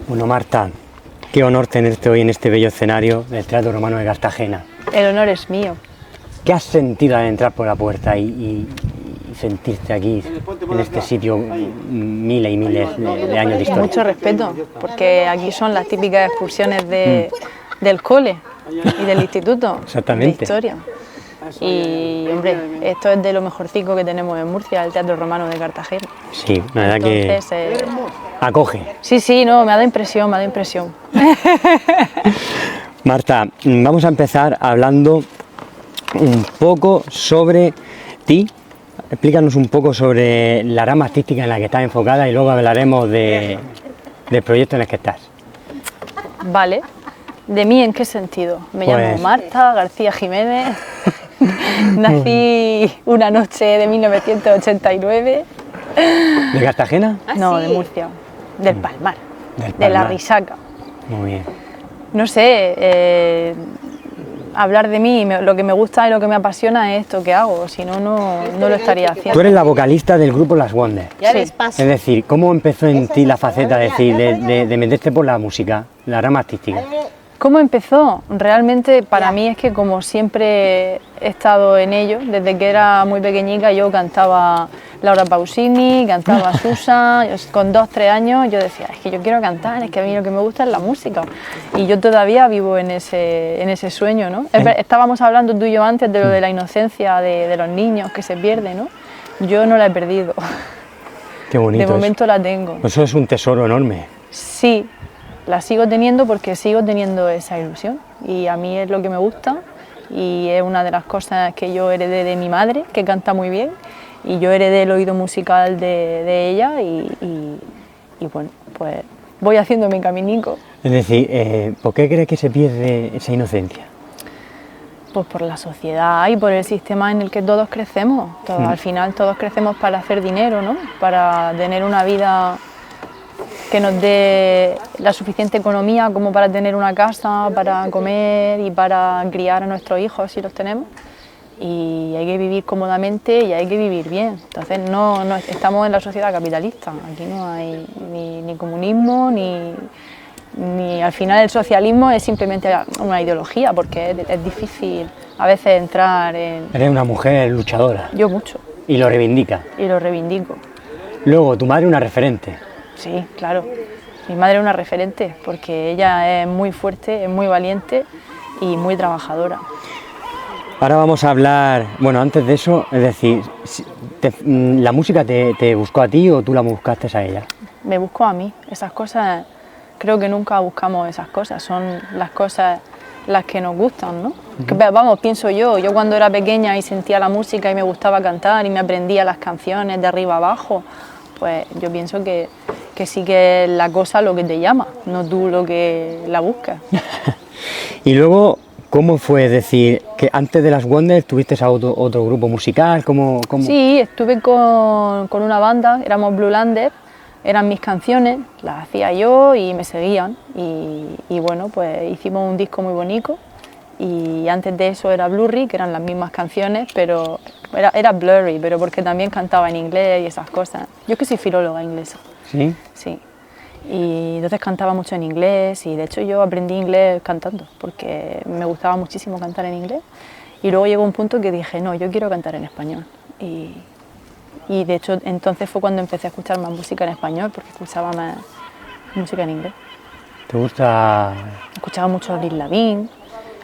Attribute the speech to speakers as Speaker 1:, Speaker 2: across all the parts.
Speaker 1: Bueno, Marta, qué honor tenerte hoy en este bello escenario del Teatro Romano de Cartagena.
Speaker 2: El honor es mío.
Speaker 1: ¿Qué has sentido al entrar por la puerta y sentirte aquí, en este sitio, miles y miles de años de historia?
Speaker 2: Mucho respeto, porque aquí son las típicas excursiones del cole y del instituto.
Speaker 1: Exactamente.
Speaker 2: De historia. Y, hombre, esto es de lo mejorcico que tenemos en Murcia, el Teatro Romano de Cartagena.
Speaker 1: Sí, la verdad
Speaker 2: Entonces,
Speaker 1: que acoge.
Speaker 2: Sí, no, me ha dado impresión, me ha dado impresión.
Speaker 1: Marta, vamos a empezar hablando un poco sobre ti. Explícanos un poco sobre la rama artística en la que estás enfocada y luego hablaremos del proyecto en el que estás.
Speaker 2: Vale. ¿De mí en qué sentido? Me llamo Marta García Jiménez. Nací una noche de 1989.
Speaker 1: ¿De Cartagena?
Speaker 2: No, de Murcia, del Palmar, de la Risaca.
Speaker 1: Muy bien.
Speaker 2: No sé, hablar de mí, lo que me gusta y lo que me apasiona es esto que hago, si no, no lo estaría haciendo.
Speaker 1: Tú eres la vocalista del grupo Las Wonders.
Speaker 2: Sí.
Speaker 1: Es decir, ¿cómo empezó en ti la faceta de meterte por la música, la rama artística?
Speaker 2: ¿Cómo empezó? Realmente para mí es que como siempre he estado en ello, desde que era muy pequeñica yo cantaba Laura Pausini, cantaba Susa, con 2 o 3 años yo decía, es que yo quiero cantar, es que a mí lo que me gusta es la música. Y yo todavía vivo en ese sueño, ¿no? Estábamos hablando tú y yo antes de lo de la inocencia de los niños que se pierden, ¿no? Yo no la he perdido.
Speaker 1: Qué bonito.
Speaker 2: De momento la tengo.
Speaker 1: Eso es un tesoro enorme.
Speaker 2: Sí. La sigo teniendo porque sigo teniendo esa ilusión y a mí es lo que me gusta y es una de las cosas que yo heredé de mi madre, que canta muy bien, y yo heredé el oído musical de ella y bueno, pues voy haciendo mi caminico.
Speaker 1: Es decir, ¿por qué crees que se pierde esa inocencia?
Speaker 2: Pues por la sociedad y por el sistema en el que todos crecemos. Al final todos crecemos para hacer dinero, ¿no? Para tener una vida que nos dé la suficiente economía como para tener una casa, para comer y para criar a nuestros hijos si los tenemos. Y hay que vivir cómodamente y hay que vivir bien. Entonces no estamos en la sociedad capitalista, aquí no hay ni comunismo, ni al final el socialismo es simplemente una ideología, porque es difícil a veces entrar en...
Speaker 1: Eres una mujer luchadora.
Speaker 2: Yo mucho.
Speaker 1: Y lo reivindica.
Speaker 2: Y lo reivindico.
Speaker 1: Luego, tu madre una referente.
Speaker 2: Sí, claro. Mi madre es una referente porque ella es muy fuerte, es muy valiente y muy trabajadora.
Speaker 1: Ahora vamos a hablar, bueno, antes de eso, es decir, ¿la música te buscó a ti o tú la buscaste a ella?
Speaker 2: Me buscó a mí. Esas cosas, creo que nunca buscamos esas cosas, son las cosas las que nos gustan, ¿no? Vamos, pienso yo cuando era pequeña y sentía la música y me gustaba cantar y me aprendía las canciones de arriba abajo, pues yo pienso que sí que es la cosa lo que te llama, no tú lo que la buscas.
Speaker 1: Y luego, ¿cómo fue? Es decir, que antes de Las Wonders tuviste a otro grupo musical, ¿cómo?
Speaker 2: Sí, estuve con una banda, éramos Blue Landers, eran mis canciones, las hacía yo y me seguían. Y bueno, pues hicimos un disco muy bonito y antes de eso era Blurry, que eran las mismas canciones, pero era Blurry, pero porque también cantaba en inglés y esas cosas. Yo es que soy filóloga inglesa.
Speaker 1: ¿Sí?
Speaker 2: Sí. Y entonces cantaba mucho en inglés y de hecho yo aprendí inglés cantando porque me gustaba muchísimo cantar en inglés y luego llegó un punto que dije, no, yo quiero cantar en español y de hecho entonces fue cuando empecé a escuchar más música en español porque escuchaba más música en inglés.
Speaker 1: ¿Te gusta?
Speaker 2: Escuchaba mucho Lil Lavigne.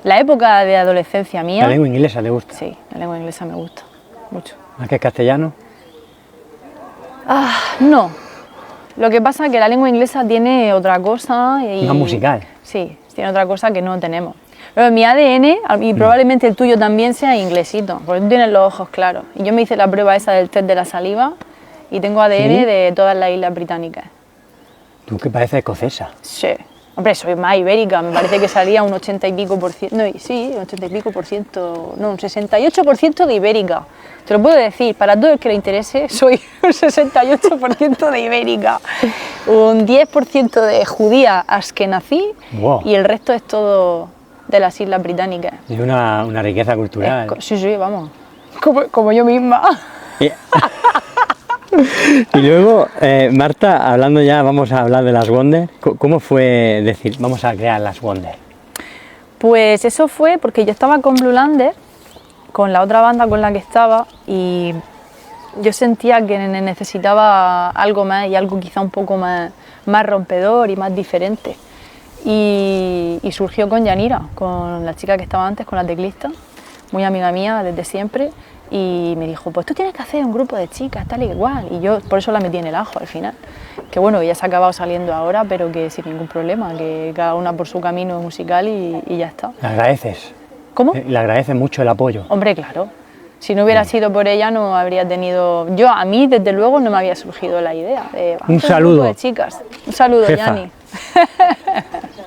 Speaker 2: La época de adolescencia mía...
Speaker 1: ¿La lengua inglesa te gusta?
Speaker 2: Sí, la lengua inglesa me gusta mucho.
Speaker 1: ¿Más que el castellano?
Speaker 2: No. Lo que pasa es que la lengua inglesa tiene otra cosa y...
Speaker 1: Más musical.
Speaker 2: Sí, tiene otra cosa que no tenemos. Pero mi ADN, y probablemente el tuyo también, sea inglesito, porque tú tienes los ojos claros. Y yo me hice la prueba esa del test de la saliva y tengo ADN
Speaker 1: ¿Sí?
Speaker 2: de todas las islas británicas.
Speaker 1: Tú que pareces escocesa.
Speaker 2: Sí. Hombre, soy más ibérica, me parece que salía un 80 y pico por ciento, no, sí, un 80 y pico por ciento, no, un 68% de ibérica. Te lo puedo decir, para todo el que le interese, soy un 68% de ibérica, un 10% de judía askenazí,
Speaker 1: Wow.
Speaker 2: Y el resto es todo de las Islas Británicas.
Speaker 1: Es una riqueza cultural.
Speaker 2: Sí, vamos, como yo misma.
Speaker 1: Y luego, Marta, hablando ya, vamos a hablar de las Wonder. ¿Cómo fue decir, vamos a crear las Wonder?
Speaker 2: Pues eso fue porque yo estaba con Blue Lander, con la otra banda con la que estaba, y yo sentía que necesitaba algo más y algo quizá un poco más rompedor y más diferente. Y surgió con Yanira, con la chica que estaba antes, con la teclista, muy amiga mía desde siempre, y me dijo, pues tú tienes que hacer un grupo de chicas, tal y igual, y yo por eso la metí en el ajo al final. Que bueno, ella se ha acabado saliendo ahora, pero que sin ningún problema, que cada una por su camino musical y ya está.
Speaker 1: ¿Le agradeces?
Speaker 2: ¿Cómo?
Speaker 1: Le agradeces mucho el apoyo.
Speaker 2: Hombre, claro. Si no hubiera sido por ella no habría tenido... Yo, a mí, desde luego, no me había surgido la idea de...
Speaker 1: Un saludo.
Speaker 2: De chicas. Un saludo,
Speaker 1: Jefa.
Speaker 2: Yani.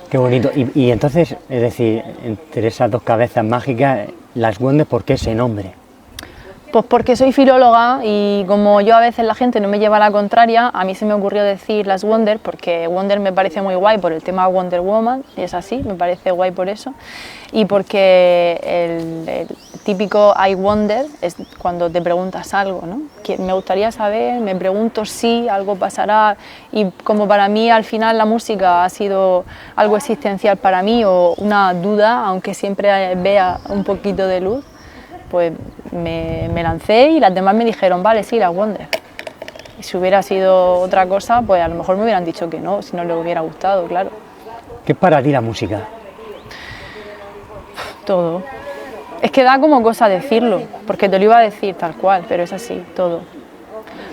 Speaker 1: Qué bonito. Y entonces, es decir, entre esas dos cabezas mágicas, las Wonder, ¿por qué ese nombre?
Speaker 2: Pues porque soy filóloga y como yo a veces la gente no me lleva a la contraria, a mí se me ocurrió decir las Wonder porque Wonder me parece muy guay por el tema Wonder Woman, y es así, me parece guay por eso, y porque el típico I wonder es cuando te preguntas algo, ¿no? Que me gustaría saber, me pregunto si algo pasará, y como para mí al final la música ha sido algo existencial para mí o una duda, aunque siempre vea un poquito de luz, pues me lancé y las demás me dijeron, vale, sí, las Wonder. Y si hubiera sido otra cosa, pues a lo mejor me hubieran dicho que no, si no les hubiera gustado, claro.
Speaker 1: ¿Qué es para ti la música?
Speaker 2: Todo. Es que da como cosa decirlo, porque te lo iba a decir tal cual, pero es así, todo.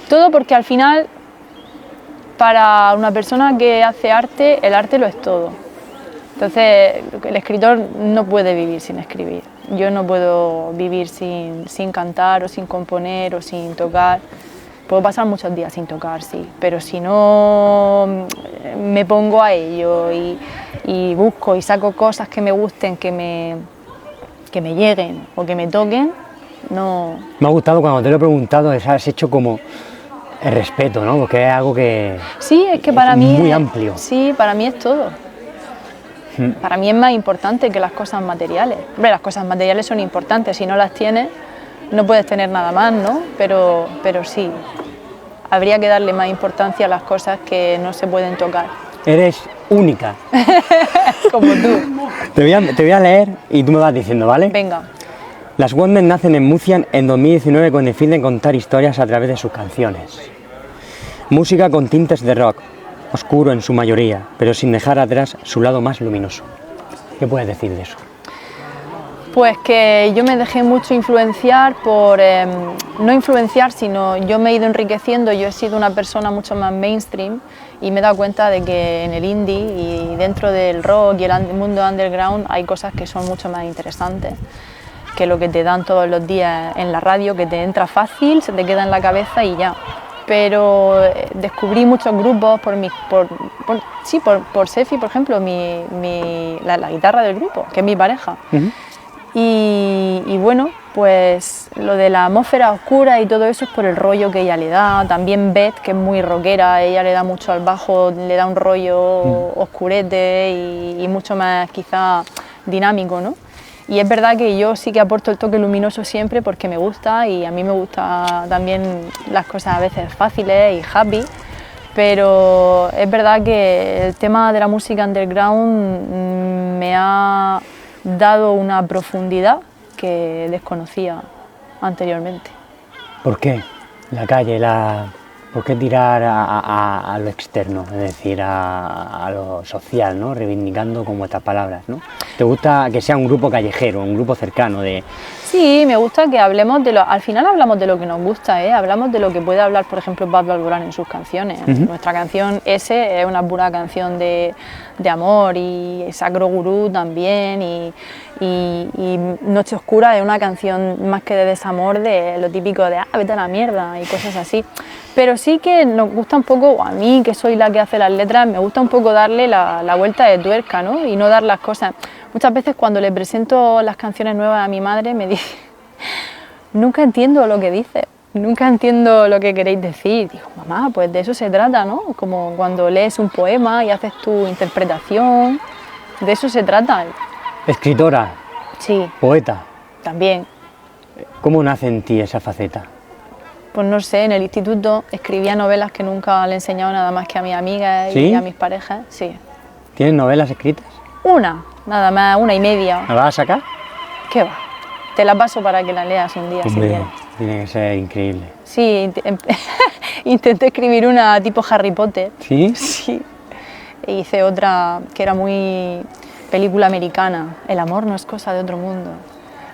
Speaker 2: Todo porque al final, para una persona que hace arte, el arte lo es todo. Entonces, el escritor no puede vivir sin escribir. Yo no puedo vivir sin cantar o sin componer o sin tocar. Puedo pasar muchos días sin tocar, sí, pero si no me pongo a ello y busco y saco cosas que me gusten, que me lleguen o que me toquen, no...
Speaker 1: Me ha gustado cuando te lo he preguntado, has hecho como el respeto, ¿no? Porque es algo que...
Speaker 2: Sí, es que para
Speaker 1: es
Speaker 2: mí...
Speaker 1: muy amplio.
Speaker 2: Sí, para mí es todo. Para mí es más importante que las cosas materiales. Hombre, las cosas materiales son importantes, si no las tienes no puedes tener nada más, ¿no? Pero sí, habría que darle más importancia a las cosas que no se pueden tocar.
Speaker 1: Eres única.
Speaker 2: Como tú.
Speaker 1: Te voy a leer y tú me vas diciendo, ¿vale?
Speaker 2: Venga.
Speaker 1: Las Wonder nacen en Murcia en 2019 con el fin de contar historias a través de sus canciones. Música con tintes de rock, oscuro en su mayoría, pero sin dejar atrás su lado más luminoso. ¿Qué puedes decir de eso?
Speaker 2: Pues que yo me dejé mucho influenciar por, no influenciar, sino yo me he ido enriqueciendo, yo he sido una persona mucho más mainstream y me he dado cuenta de que en el indie y dentro del rock y el mundo underground hay cosas que son mucho más interesantes que lo que te dan todos los días en la radio, que te entra fácil, se te queda en la cabeza y ya. Pero descubrí muchos grupos por Sefi, por ejemplo, la guitarra del grupo, que es mi pareja. Y bueno, pues lo de la atmósfera oscura y todo eso es por el rollo que ella le da. También Beth, que es muy rockera, ella le da mucho al bajo, le da un rollo oscurete y mucho más quizá dinámico, ¿no? Y es verdad que yo sí que aporto el toque luminoso siempre porque me gusta y a mí me gusta también las cosas a veces fáciles y happy, pero es verdad que el tema de la música underground me ha dado una profundidad que desconocía anteriormente.
Speaker 1: ¿Por qué? La calle, ¿por qué tirar a lo externo? Es decir, a lo social, ¿no? Reivindicando como estas palabras, ¿no? ¿Te gusta que sea un grupo callejero, un grupo cercano de...?
Speaker 2: Sí, me gusta que hablemos de lo... Al final hablamos de lo que nos gusta, ¿eh? Hablamos de lo que puede hablar, por ejemplo, Pablo Alborán en sus canciones. Nuestra canción S es una pura canción de amor, y Sacro Gurú también, y Noche Oscura es una canción más que de desamor, de lo típico de vete a la mierda y cosas así. Pero sí que nos gusta un poco, o a mí que soy la que hace las letras, me gusta un poco darle la vuelta de tuerca, ¿no? Y no dar las cosas... Muchas veces cuando le presento las canciones nuevas a mi madre me dice, nunca entiendo lo que dices, nunca entiendo lo que queréis decir. Digo, mamá, pues de eso se trata, ¿no? Como cuando lees un poema y haces tu interpretación, de eso se trata.
Speaker 1: Escritora.
Speaker 2: Sí.
Speaker 1: Poeta.
Speaker 2: También.
Speaker 1: ¿Cómo nace en ti esa faceta?
Speaker 2: Pues no sé, en el instituto escribía novelas que nunca le he enseñado nada más que a mis amigas
Speaker 1: ¿Sí?
Speaker 2: y a mis parejas. Sí.
Speaker 1: ¿Tienes novelas escritas?
Speaker 2: Una, nada más, 1,5.
Speaker 1: ¿Me vas a sacar?
Speaker 2: ¿Qué va? Te la paso para que la leas un día si
Speaker 1: Hombre,
Speaker 2: quieres.
Speaker 1: tiene que ser increíble.
Speaker 2: Sí, intenté escribir una tipo Harry Potter.
Speaker 1: ¿Sí?
Speaker 2: Sí. E hice otra que era muy película americana. El amor no es cosa de otro mundo.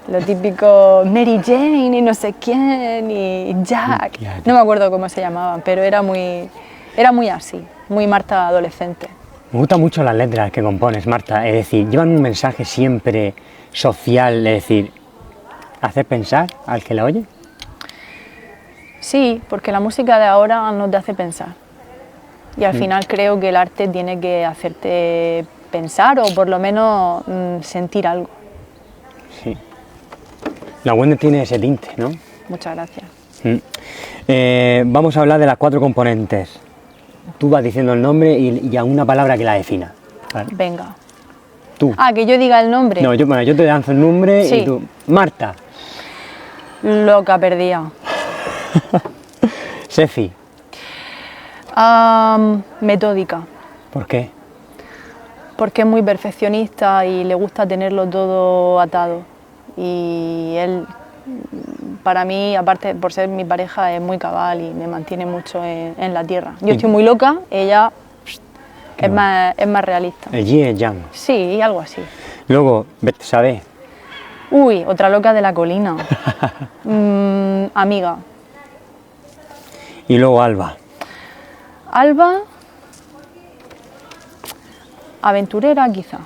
Speaker 2: Lo típico Mary Jane y no sé quién y Jack. No me acuerdo cómo se llamaban, pero era muy así, muy Marta adolescente.
Speaker 1: Me gustan mucho las letras que compones, Marta. Es decir, llevan un mensaje siempre social, es decir, hacer pensar al que la oye.
Speaker 2: Sí, porque la música de ahora no te hace pensar. Y al final creo que el arte tiene que hacerte pensar o por lo menos sentir algo.
Speaker 1: Sí. La Wende tiene ese tinte, ¿no?
Speaker 2: Muchas gracias.
Speaker 1: Vamos a hablar de las 4 componentes. Tú vas diciendo el nombre y a una palabra que la defina. ¿Vale?
Speaker 2: Venga.
Speaker 1: Tú.
Speaker 2: Ah, que yo diga el nombre.
Speaker 1: No, yo te lanzo el nombre
Speaker 2: Sí.
Speaker 1: y tú. Marta.
Speaker 2: Loca perdida.
Speaker 1: Sefi.
Speaker 2: Metódica.
Speaker 1: ¿Por qué?
Speaker 2: Porque es muy perfeccionista y le gusta tenerlo todo atado. Y él, para mí, aparte por ser mi pareja, es muy cabal y me mantiene mucho en la tierra. Yo estoy muy loca, ella es más realista.
Speaker 1: El yin y el yang.
Speaker 2: Sí, algo así.
Speaker 1: Luego, Betsabe.
Speaker 2: Uy, otra loca de la colina. Amiga.
Speaker 1: Y luego Alba.
Speaker 2: Alba, aventurera quizá.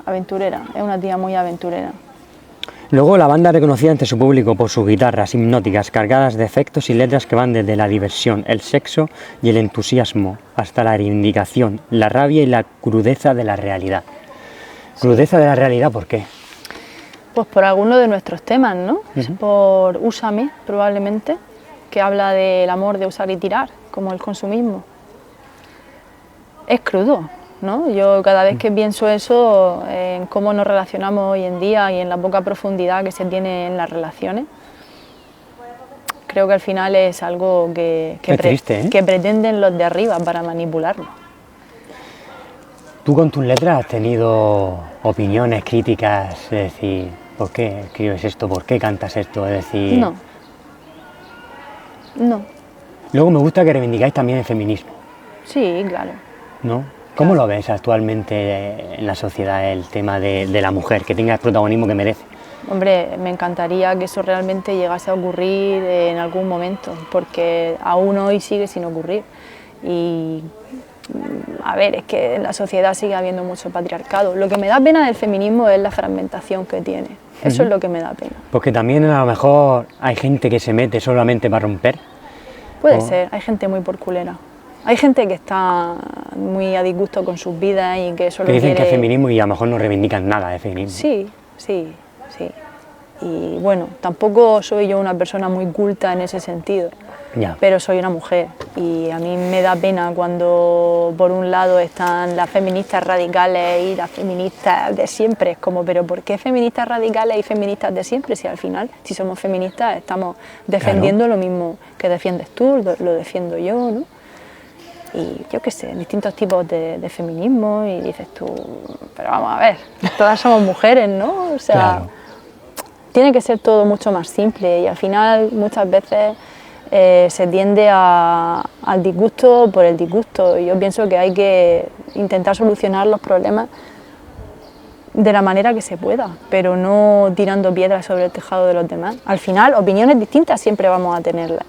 Speaker 2: Aventurera, es una tía muy aventurera.
Speaker 1: Luego la banda reconocida ante su público por sus guitarras hipnóticas cargadas de efectos y letras que van desde la diversión, el sexo y el entusiasmo hasta la reivindicación, la rabia y la crudeza de la realidad. ¿Crudeza de la realidad por qué?
Speaker 2: Pues por alguno de nuestros temas, ¿no? Por Úsame, probablemente, que habla del amor de usar y tirar, como el consumismo. Es crudo, ¿no? Yo cada vez que pienso eso, en cómo nos relacionamos hoy en día y en la poca profundidad que se tiene en las relaciones, creo que al final es algo que
Speaker 1: triste, ¿eh?
Speaker 2: que pretenden los de arriba para manipularnos.
Speaker 1: Tú con tus letras has tenido opiniones, críticas, es decir, ¿por qué escribes esto? ¿Por qué cantas esto? Es decir...
Speaker 2: No. No.
Speaker 1: Luego me gusta que reivindicáis también el feminismo,
Speaker 2: Sí, claro.
Speaker 1: ¿no? ¿Cómo lo ves actualmente en la sociedad el tema de la mujer, que tenga el protagonismo que merece?
Speaker 2: Hombre, me encantaría que eso realmente llegase a ocurrir en algún momento, porque aún hoy sigue sin ocurrir. Y, a ver, es que en la sociedad sigue habiendo mucho patriarcado. Lo que me da pena del feminismo es la fragmentación que tiene. Eso es lo que me da pena.
Speaker 1: Porque también a lo mejor hay gente que se mete solamente para romper.
Speaker 2: Puede ser, hay gente muy porculera. Hay gente que está muy a disgusto con sus vidas y que solo
Speaker 1: Que dicen
Speaker 2: quiere...
Speaker 1: que es feminismo y a lo mejor no reivindican nada de feminismo.
Speaker 2: Sí, sí, sí. Y bueno, tampoco soy yo una persona muy culta en ese sentido,
Speaker 1: Ya.
Speaker 2: pero soy una mujer y a mí me da pena cuando por un lado están las feministas radicales y las feministas de siempre. Es como, pero ¿por qué feministas radicales y feministas de siempre? Si al final, si somos feministas, estamos defendiendo lo mismo que defiendes tú, lo defiendo yo, ¿no? Y yo qué sé, distintos tipos de feminismo y dices tú, pero vamos a ver, todas somos mujeres, ¿no? O sea,
Speaker 1: Claro.
Speaker 2: Tiene que ser todo mucho más simple y al final muchas veces se tiende al disgusto por el disgusto. Y yo pienso que hay que intentar solucionar los problemas de la manera que se pueda, pero no tirando piedras sobre el tejado de los demás. Al final, opiniones distintas siempre vamos a tenerlas,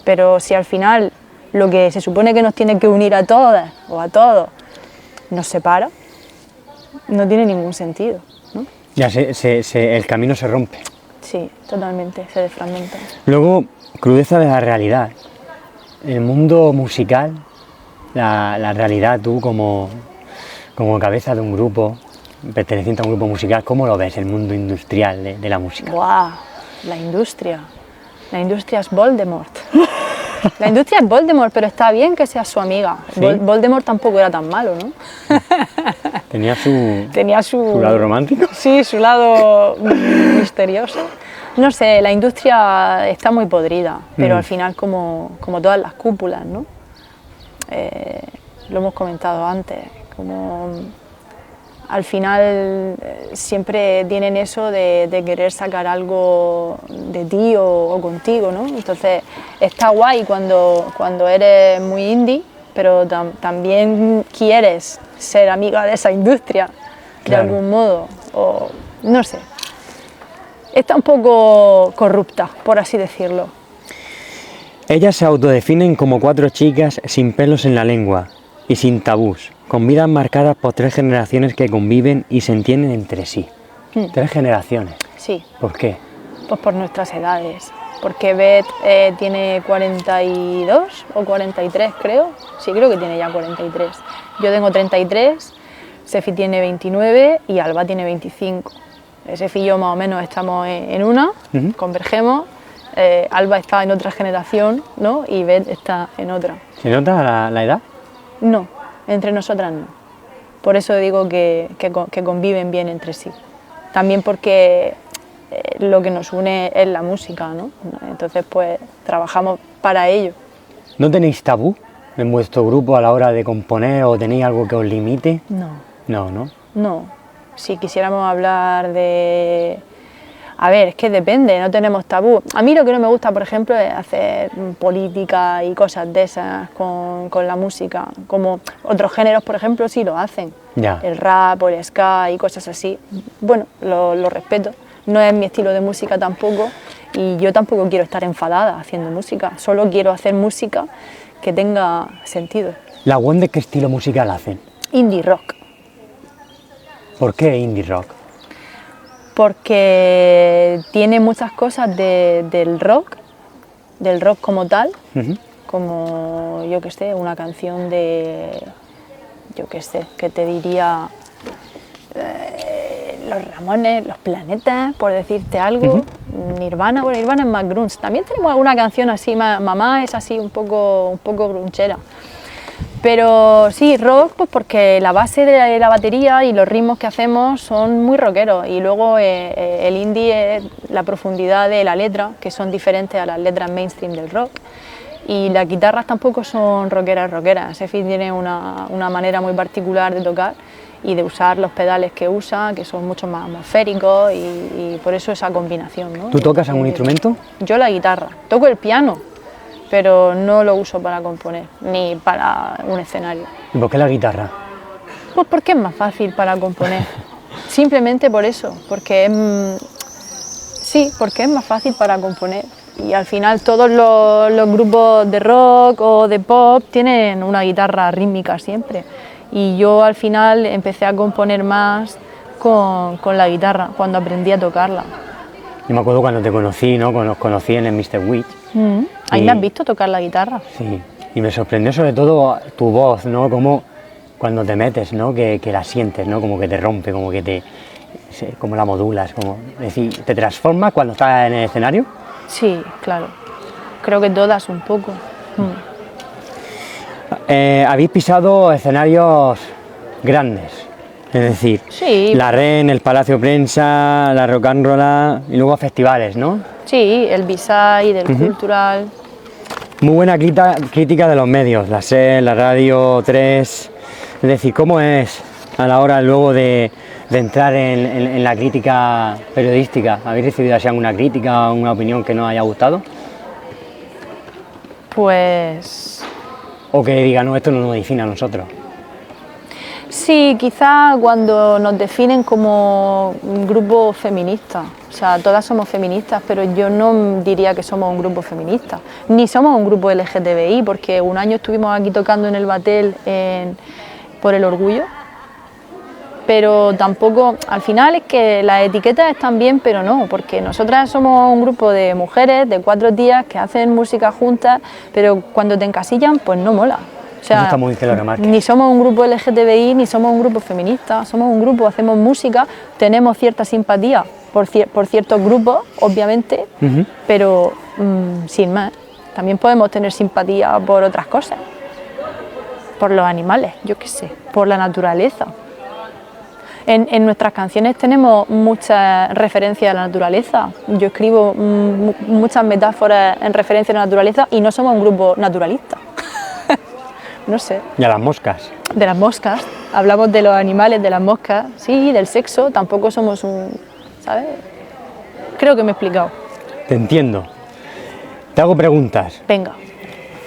Speaker 2: pero si al final lo que se supone que nos tiene que unir a todas o a todos nos separa, no tiene ningún sentido, ¿no?
Speaker 1: Ya el camino se rompe.
Speaker 2: Sí, totalmente, se desfragmenta.
Speaker 1: Luego, crudeza de la realidad. El mundo musical, la realidad, tú como cabeza de un grupo, perteneciente a un grupo musical, ¿cómo lo ves el mundo industrial de la música?
Speaker 2: ¡Guau! La industria es Voldemort. La industria es Voldemort, pero está bien que sea su amiga.
Speaker 1: ¿Sí?
Speaker 2: Voldemort tampoco era tan malo, ¿no?
Speaker 1: Tenía su
Speaker 2: Tenía su
Speaker 1: lado romántico.
Speaker 2: Sí, su lado misterioso. No sé, la industria está muy podrida, pero
Speaker 1: Mm.
Speaker 2: al final como todas las cúpulas, ¿no? Lo hemos comentado antes, como al final siempre tienen eso de querer sacar algo de ti o contigo, ¿no? Entonces está guay cuando eres muy indie, pero también quieres ser amiga de esa industria de
Speaker 1: Claro.
Speaker 2: algún modo, o no sé. Está un poco corrupta, por así decirlo.
Speaker 1: Ellas se autodefinen como 4 chicas sin pelos en la lengua y sin tabús, con vidas marcadas por 3 generaciones que conviven y se entienden entre sí. 3 generaciones.
Speaker 2: Sí,
Speaker 1: ¿Por qué?
Speaker 2: pues por nuestras edades. Porque Beth tiene 42 o 43, creo. Sí, creo que tiene ya 43. Yo tengo 33, Sefi tiene 29 y Alba tiene 25. Sefi y yo más o menos estamos en una,
Speaker 1: Ujú.
Speaker 2: convergemos. Alba está en otra generación, ¿no? Y Beth está en otra.
Speaker 1: ¿Se nota la edad?
Speaker 2: No, entre nosotras no. Por eso digo que conviven bien entre sí. También porque lo que nos une es la música, ¿no? Entonces, pues trabajamos para ello.
Speaker 1: ¿No tenéis tabú en vuestro grupo a la hora de componer o tenéis algo que os limite?
Speaker 2: No,
Speaker 1: No, ¿no?
Speaker 2: no. Si quisiéramos hablar de... A ver, es que depende, no tenemos tabú. A mí lo que no me gusta, por ejemplo, es hacer política y cosas de esas con la música. Como otros géneros, por ejemplo, sí lo hacen.
Speaker 1: Ya.
Speaker 2: El rap o el ska y cosas así. Bueno, lo respeto. No es mi estilo de música tampoco y yo tampoco quiero estar enfadada haciendo música. Solo quiero hacer música que tenga sentido.
Speaker 1: ¿La WON de qué estilo musical hacen?
Speaker 2: Indie rock.
Speaker 1: ¿Por qué indie rock?
Speaker 2: Porque tiene muchas cosas del rock como tal,
Speaker 1: Ujú.
Speaker 2: como yo que sé, una canción de, yo que sé, que te diría Los Ramones, Los Planetas, por decirte algo, Nirvana, bueno, Nirvana es más grunge, también tenemos alguna canción así, Mamá es así un poco grunchera. Pero sí, rock, pues porque la base de la batería y los ritmos que hacemos son muy rockeros y luego el indie es la profundidad de la letra, que son diferentes a las letras mainstream del rock. Y las guitarras tampoco son rockeras. Sefi tiene una manera muy particular de tocar y de usar los pedales que usa, que son mucho más atmosféricos y por eso esa combinación, ¿no?
Speaker 1: ¿Tú tocas algún instrumento?
Speaker 2: Yo la guitarra, toco el piano, pero no lo uso para componer, ni para un escenario.
Speaker 1: ¿Y por qué la guitarra?
Speaker 2: Pues porque es más fácil para componer, simplemente por eso, porque porque es más fácil para componer. Y al final todos los grupos de rock o de pop tienen una guitarra rítmica siempre. Y yo al final empecé a componer más con la guitarra, cuando aprendí a tocarla.
Speaker 1: Yo me acuerdo cuando te conocí, ¿no? Cuando nos conocí en el Mr. Witch.
Speaker 2: Ahí
Speaker 1: Y-
Speaker 2: me has visto tocar la guitarra.
Speaker 1: Sí, y me sorprendió sobre todo tu voz, ¿no? Como cuando te metes, ¿no? Que la sientes, ¿no? Como que te rompe, como que como la modulas, como, es decir, te transformas cuando estás en el escenario.
Speaker 2: Sí, claro. Creo que todas un poco.
Speaker 1: Habéis pisado escenarios grandes, es decir,
Speaker 2: Sí.
Speaker 1: la REN, el Palacio Prensa, la Rock and Roll y luego festivales, ¿no?
Speaker 2: Sí, el B-Side, el Cultural.
Speaker 1: Muy buena crítica de los medios, la SER, la Radio 3, es decir, ¿cómo es a la hora luego de entrar en la crítica periodística? ¿Habéis recibido así alguna crítica o una opinión que no haya gustado?
Speaker 2: Pues
Speaker 1: O que diga, no, esto no nos define a nosotros.
Speaker 2: sí, quizá cuando nos definen como un grupo feminista, o sea, todas somos feministas, pero yo no diría que somos un grupo feminista, ni somos un grupo LGTBI, porque un año estuvimos aquí tocando en el Batel por el orgullo, pero tampoco, al final es que las etiquetas están bien, pero no, porque nosotras somos un grupo de mujeres de 4 tías que hacen música juntas, pero cuando te encasillan, pues no mola. O sea,
Speaker 1: Eso está muy bien que lo remarques.
Speaker 2: ni somos un grupo LGTBI, ni somos un grupo feminista, somos un grupo, hacemos música, tenemos cierta simpatía por ciertos grupos, obviamente,
Speaker 1: Ujú.
Speaker 2: pero sin más. También podemos tener simpatía por otras cosas, por los animales, yo qué sé, por la naturaleza. En nuestras canciones tenemos muchas referencias a la naturaleza. Yo escribo muchas metáforas en referencia a la naturaleza y no somos un grupo naturalista. No sé.
Speaker 1: Y a las moscas.
Speaker 2: De las moscas. Hablamos de los animales, de las moscas, sí, del sexo. Tampoco somos un... ¿sabes? Creo que me he explicado.
Speaker 1: Te entiendo. Te hago preguntas.
Speaker 2: Venga.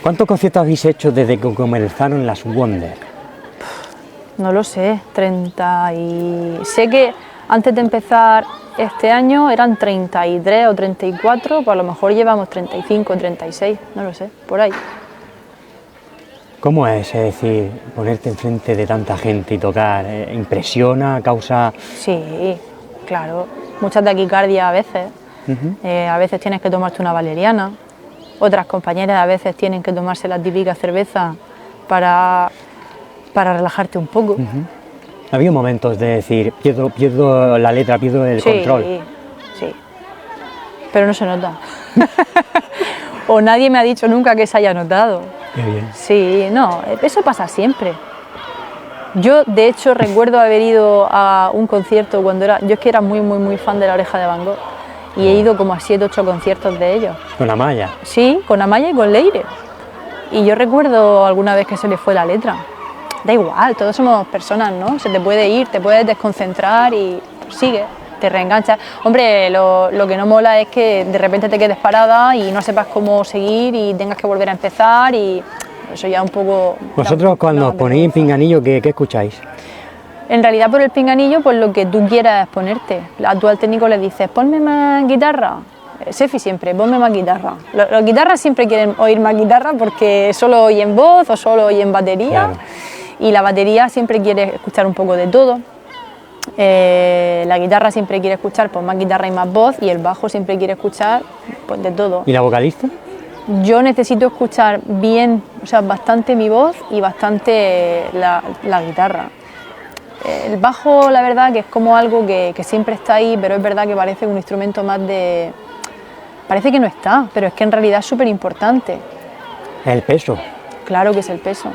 Speaker 1: ¿Cuántos conciertos habéis hecho desde que comenzaron las Wonder?
Speaker 2: No lo sé, 30 y... Sé que antes de empezar este año eran 33 o 34, pues a lo mejor llevamos 35 o 36, no lo sé, por ahí.
Speaker 1: ¿Cómo es decir, ponerte enfrente de tanta gente y tocar? ¿Impresiona, causa...?
Speaker 2: Sí, claro, mucha taquicardia a veces. A veces tienes que tomarte una valeriana, otras compañeras a veces tienen que tomarse la típica cerveza para relajarte un poco.
Speaker 1: ¿Ha habido momentos de decir, pierdo la letra, pierdo el control?
Speaker 2: Sí, pero no se nota. O nadie me ha dicho nunca que se haya notado.
Speaker 1: Qué bien.
Speaker 2: Sí, no, eso pasa siempre. Yo, de hecho, recuerdo haber ido a un concierto cuando era... Yo es que era muy fan de La Oreja de Van Gogh y he ido como a 7 o 8 conciertos de ellos.
Speaker 1: ¿Con Amaya?
Speaker 2: Sí, con Amaya y con Leire. Y yo recuerdo alguna vez que se le fue la letra. Da igual, todos somos personas, ¿no? Se te puede ir, te puedes desconcentrar y sigue, te reenganchas. Hombre, lo que no mola es que de repente te quedes parada y no sepas cómo seguir y tengas que volver a empezar y eso ya un poco...
Speaker 1: ¿Vosotros cuando os ponéis en pinganillo, qué escucháis?
Speaker 2: En realidad por el pinganillo, pues lo que tú quieras ponerte. Tú al técnico le dices, ponme más guitarra. Sefi siempre, ponme más guitarra. Los guitarras siempre quieren oír más guitarra porque solo oyen voz o solo oyen batería.
Speaker 1: Claro.
Speaker 2: Y la batería siempre quiere escuchar un poco de todo. La guitarra siempre quiere escuchar pues, más guitarra y más voz y el bajo siempre quiere escuchar pues, de todo.
Speaker 1: ¿Y la vocalista?
Speaker 2: Yo necesito escuchar bien, o sea, bastante mi voz y bastante la guitarra. El bajo, la verdad, que es como algo que siempre está ahí, pero es verdad que parece un instrumento más de... Parece que no está, pero es que en realidad es súper importante.
Speaker 1: El peso.
Speaker 2: Claro que es el peso.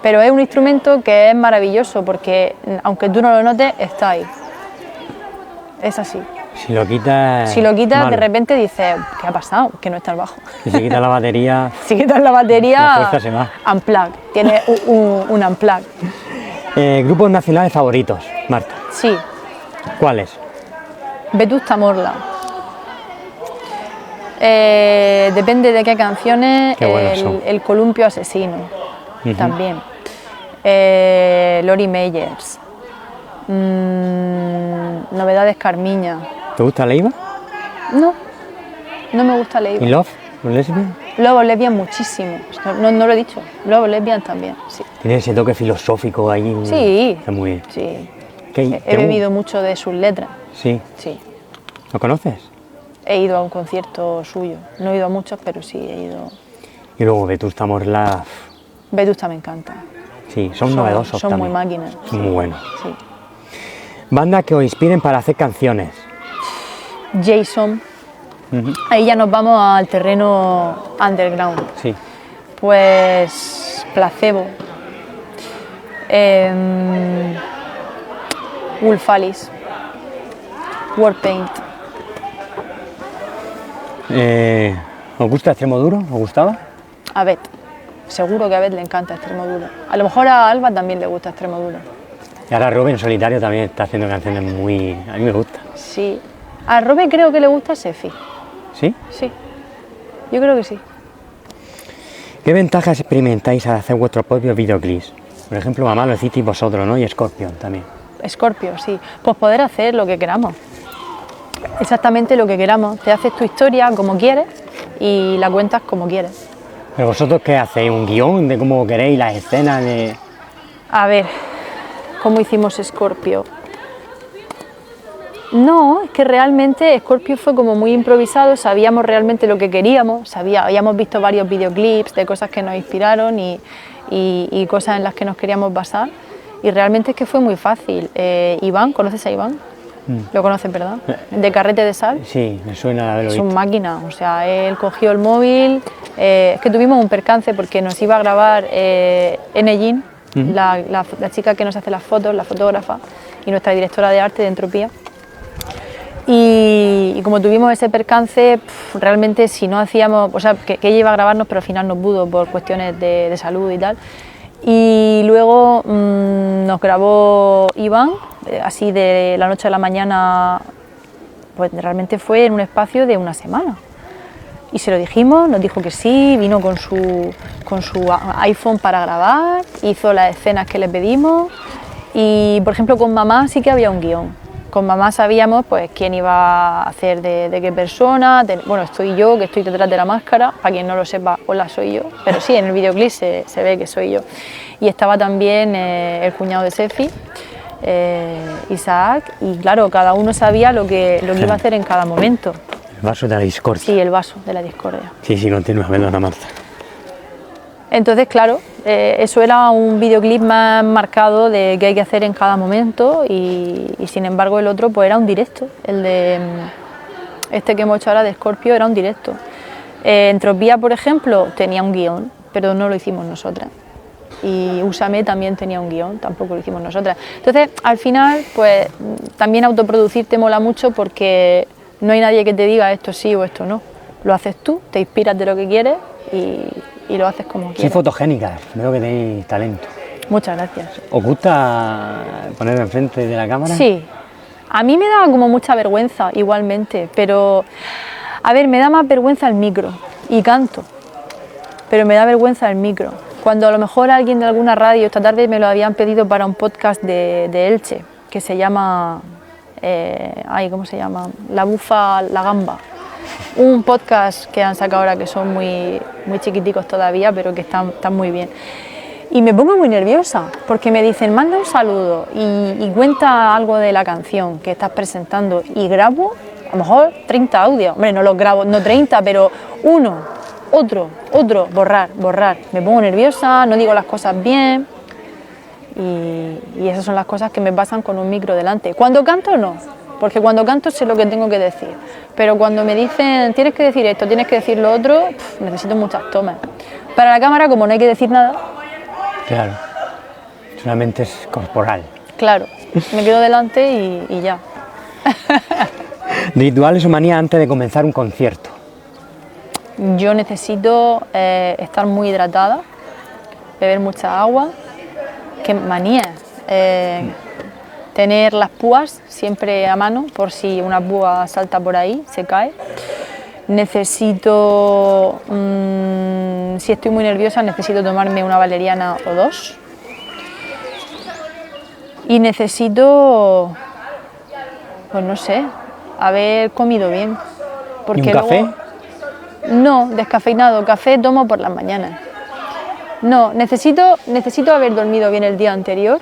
Speaker 2: Pero es un instrumento que es maravilloso porque, aunque tú no lo notes, está ahí. Es así.
Speaker 1: Si lo quitas...
Speaker 2: Si lo quitas,
Speaker 1: malo.
Speaker 2: de repente dices, ¿qué ha pasado? Que no está el bajo.
Speaker 1: Si se quita la batería...
Speaker 2: Si quitas la batería,
Speaker 1: La fuerza se va.
Speaker 2: unplug. Tiene un unplug.
Speaker 1: Grupos nacionales favoritos, Marta.
Speaker 2: Sí.
Speaker 1: ¿Cuáles?
Speaker 2: Vetusta Morla. Depende de qué canciones.
Speaker 1: Qué buenos son.
Speaker 2: El Columpio Asesino. También. Lori Meyers. Novedades Carmiña.
Speaker 1: ¿Te gusta Leiva?
Speaker 2: No, no me gusta Leiva.
Speaker 1: ¿Y Love? ¿Los Lesbian?
Speaker 2: Love Lesbian muchísimo. No lo he dicho. Love Lesbian también, sí.
Speaker 1: Tiene ese toque filosófico ahí.
Speaker 2: Sí.
Speaker 1: Está muy bien.
Speaker 2: Sí.
Speaker 1: ¿Qué-
Speaker 2: He bebido mucho de sus letras.
Speaker 1: Sí.
Speaker 2: Sí.
Speaker 1: ¿Lo conoces?
Speaker 2: He ido a un concierto suyo. No he ido a muchos, pero sí he ido.
Speaker 1: Y luego Vetusta Morla...
Speaker 2: Vetusta me encanta.
Speaker 1: Sí, son novedosos
Speaker 2: Son
Speaker 1: también.
Speaker 2: muy máquinas.
Speaker 1: Son muy buenos.
Speaker 2: Sí.
Speaker 1: Bandas que os inspiren para hacer canciones.
Speaker 2: Jason. Ahí ya nos vamos al terreno underground.
Speaker 1: Sí.
Speaker 2: Pues Placebo. Wolf Alice. Warpaint.
Speaker 1: ¿Os gusta Extremoduro? ¿Os gustaba?
Speaker 2: A Bet. Seguro que a Bet le encanta Extremoduro. A lo mejor a Alba también le gusta Extremoduro.
Speaker 1: Y ahora Rubén Solitario también está haciendo canciones muy... A mí me gusta.
Speaker 2: Sí. A Robe creo que le gusta Sefi.
Speaker 1: ¿Sí?
Speaker 2: Sí. Yo creo que sí.
Speaker 1: ¿Qué ventajas experimentáis al hacer vuestros propios videoclips? Por ejemplo, Mamá lo hicisteis vosotros, ¿no? Y Scorpion también.
Speaker 2: Scorpio, sí. Pues poder hacer lo que queramos. Exactamente lo que queramos. Te haces tu historia como quieres y la cuentas como quieres.
Speaker 1: ¿Pero vosotros qué hacéis? ¿Un guión de cómo queréis las escenas de...?
Speaker 2: A ver, ¿cómo hicimos Scorpio? No, es que realmente Scorpio fue como muy improvisado, sabíamos realmente lo que queríamos, habíamos visto varios videoclips de cosas que nos inspiraron y cosas en las que nos queríamos basar y realmente es que fue muy fácil. Iván, ¿conoces a Iván? Lo conoces, ¿verdad? De Carrete de Sal.
Speaker 1: Sí, me suena haberlo
Speaker 2: Es
Speaker 1: visto.
Speaker 2: un máquina, o sea, él cogió el móvil, es que tuvimos un percance porque nos iba a grabar Enellín la chica que nos hace las fotos, la fotógrafa, y nuestra directora de arte de Entropía. Y como tuvimos ese percance, realmente si no hacíamos, o sea, que ella iba a grabarnos, pero al final no pudo por cuestiones de salud y tal. Y luego nos grabó Iván, así de la noche a la mañana, pues realmente fue en un espacio de una semana. Y se lo dijimos, nos dijo que sí, vino con su iPhone para grabar, hizo las escenas que le pedimos. Y por ejemplo con mamá sí que había un guión. Con mamá sabíamos pues quién iba a hacer de qué persona. Bueno, estoy yo, que estoy detrás de la máscara, para quien no lo sepa, hola, soy yo. Pero sí, en el videoclip se ve que soy yo. Y estaba también el cuñado de Sefi, Isaac, y claro, cada uno sabía lo que iba a hacer en cada momento.
Speaker 1: El vaso de la discordia.
Speaker 2: Sí, el vaso de la discordia.
Speaker 1: Sí, continúa, perdona, Marta.
Speaker 2: Entonces, claro, eso era un videoclip más marcado de qué hay que hacer en cada momento y sin embargo el otro pues era un directo. El de este que hemos hecho ahora de Scorpio era un directo. Entropía, por ejemplo, tenía un guión, pero no lo hicimos nosotras. Y Úsame también tenía un guión, tampoco lo hicimos nosotras. Entonces, al final, pues también autoproducir te mola mucho porque no hay nadie que te diga esto sí o esto no. Lo haces tú, te inspiras de lo que quieres y lo haces como quieres.
Speaker 1: Sois fotogénicas, veo que tenéis talento.
Speaker 2: Muchas gracias.
Speaker 1: ¿Os gusta poner enfrente de la cámara?
Speaker 2: Sí, a mí me daba como mucha vergüenza igualmente, pero a ver, me da más vergüenza el micro y canto, pero me da vergüenza el micro. Cuando a lo mejor alguien de alguna radio, esta tarde me lo habían pedido para un podcast de Elche, que se llama, ¿cómo se llama? La Bufa, la Gamba. Un podcast que han sacado ahora que son muy chiquiticos todavía, pero que están muy bien. Y me pongo muy nerviosa, porque me dicen, manda un saludo y cuenta algo de la canción que estás presentando, y grabo a lo mejor 30 audios. Hombre, no los grabo, no 30, pero uno, otro, borrar. Me pongo nerviosa, no digo las cosas bien, y esas son las cosas que me pasan con un micro delante. Cuando canto, no, porque cuando canto sé lo que tengo que decir, pero cuando me dicen, tienes que decir esto, tienes que decir lo otro, necesito muchas tomas. Para la cámara, como no hay que decir nada...
Speaker 1: Claro, solamente es corporal.
Speaker 2: Claro, me quedo delante y ya.
Speaker 1: ¿Rituales o manías antes de comenzar un concierto?
Speaker 2: Yo necesito estar muy hidratada, beber mucha agua. ¿Qué manías? Tener las púas siempre a mano, por si una púa salta por ahí, se cae. Necesito, si estoy muy nerviosa, necesito tomarme una valeriana o dos. Y necesito, pues no sé, haber comido bien. Porque
Speaker 1: ¿Y un café?
Speaker 2: Luego, no, descafeinado, café tomo por las mañanas. No, necesito haber dormido bien el día anterior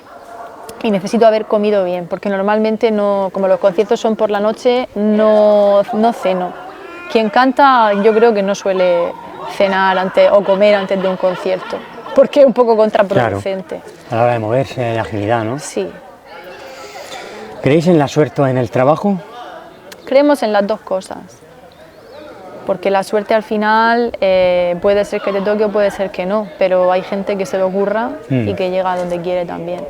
Speaker 2: y necesito haber comido bien, porque normalmente no, como los conciertos son por la noche, no ceno. Quien canta yo creo que no suele cenar antes o comer antes de un concierto, porque es un poco contraproducente.
Speaker 1: Claro, a la hora de moverse, de agilidad, ¿no?
Speaker 2: Sí.
Speaker 1: ¿Creéis en la suerte o en el trabajo?
Speaker 2: Creemos en las dos cosas, porque la suerte al final puede ser que te toque o puede ser que no, pero hay gente que se le ocurra y que llega a donde quiere también.